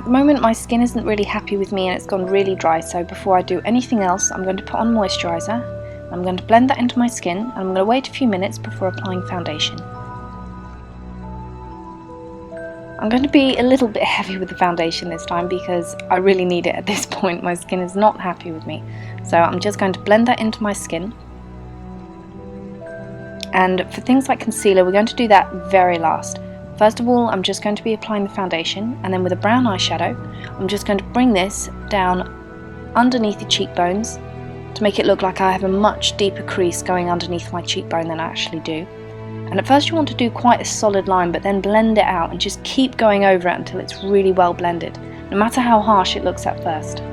At the moment my skin isn't really happy with me and it's gone really dry, so before I do anything else I'm going to put on moisturizer. I'm going to blend that into my skin and I'm going to wait a few minutes before applying foundation. I'm going to be a little bit heavy with the foundation this time because I really need it at this point. My skin is not happy with me. So I'm just going to blend that into my skin. And for things like concealer, we're going to do that very last. First of all, I'm just going to be applying the foundation, and then with a brown eyeshadow, I'm just going to bring this down underneath the cheekbones to make it look like I have a much deeper crease going underneath my cheekbone than I actually do. And at first you want to do quite a solid line, but then blend it out and just keep going over it until it's really well blended, no matter how harsh it looks at first.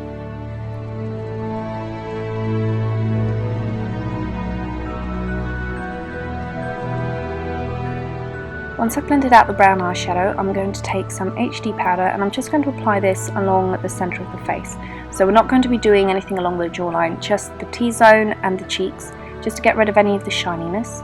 Once I've blended out the brown eyeshadow, I'm going to take some HD powder and I'm just going to apply this along the centre of the face. So we're not going to be doing anything along the jawline, just the T-zone and the cheeks, just to get rid of any of the shininess.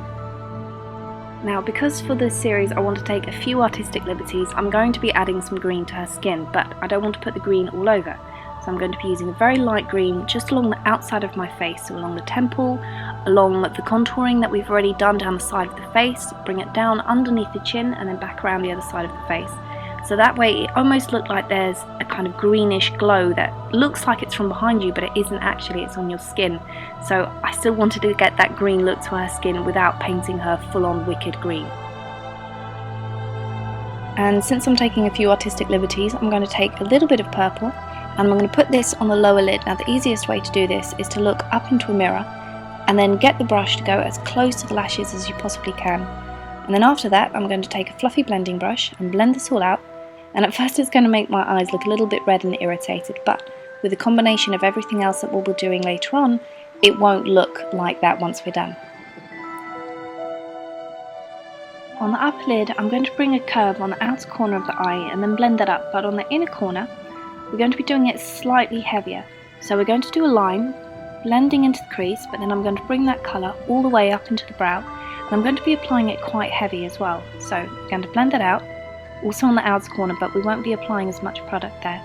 Now, because for this series I want to take a few artistic liberties, I'm going to be adding some green to her skin, but I don't want to put the green all over. So I'm going to be using a very light green just along the outside of my face, so along the temple, along the contouring that we've already done down the side of the face, bring it down underneath the chin and then back around the other side of the face. So that way it almost looks like there's a kind of greenish glow that looks like it's from behind you, but it isn't actually, it's on your skin. So I still wanted to get that green look to her skin without painting her full-on wicked green. And since I'm taking a few artistic liberties, I'm going to take a little bit of purple and I'm going to put this on the lower lid. Now the easiest way to do this is to look up into a mirror and then get the brush to go as close to the lashes as you possibly can. And then after that I'm going to take a fluffy blending brush and blend this all out. And at first it's going to make my eyes look a little bit red and irritated, but with the combination of everything else that we'll be doing later on, it won't look like that once we're done. On the upper lid I'm going to bring a curve on the outer corner of the eye and then blend that up, but on the inner corner we're going to be doing it slightly heavier. So we're going to do a line, blending into the crease, but then I'm going to bring that colour all the way up into the brow, and I'm going to be applying it quite heavy as well. So we're going to blend it out, also on the outer corner, but we won't be applying as much product there.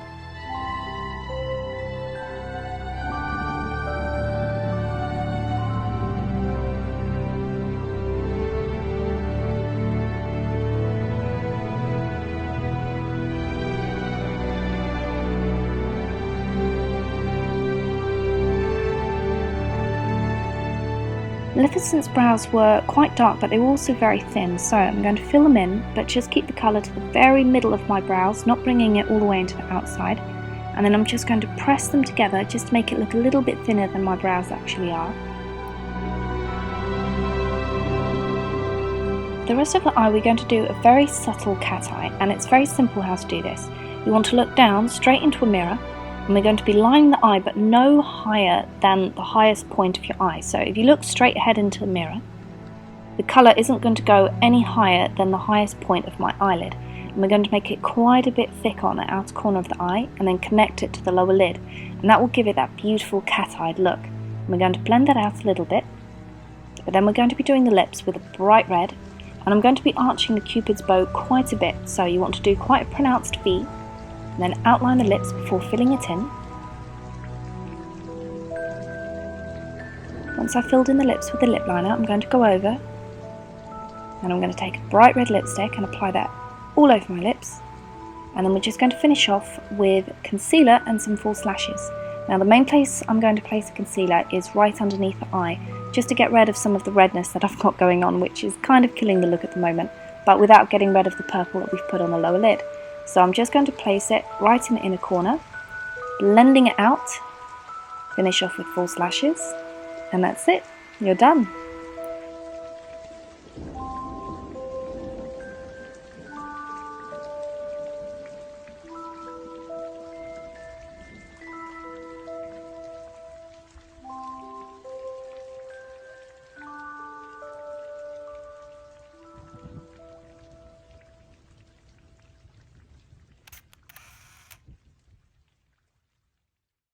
Maleficent's brows were quite dark, but they were also very thin, so I'm going to fill them in, but just keep the colour to the very middle of my brows, not bringing it all the way into the outside. And then I'm just going to press them together just to make it look a little bit thinner than my brows actually are. The rest of the eye we're going to do a very subtle cat eye, and it's very simple how to do this. You want to look down straight into a mirror, and we're going to be lining the eye but no higher than the highest point of your eye. So if you look straight ahead into the mirror, the colour isn't going to go any higher than the highest point of my eyelid. And we're going to make it quite a bit thicker on the outer corner of the eye and then connect it to the lower lid. And that will give it that beautiful cat-eyed look. And we're going to blend that out a little bit. But then we're going to be doing the lips with a bright red. And I'm going to be arching the Cupid's bow quite a bit. So you want to do quite a pronounced V. And then outline the lips before filling it in. Once I've filled in the lips with the lip liner, I'm going to go over and I'm going to take a bright red lipstick and apply that all over my lips. And then we're just going to finish off with concealer and some false lashes. Now the main place I'm going to place the concealer is right underneath the eye, just to get rid of some of the redness that I've got going on, which is kind of killing the look at the moment, but without getting rid of the purple that we've put on the lower lid. So I'm just going to place it right in the inner corner, blending it out, finish off with false lashes, and that's it, you're done.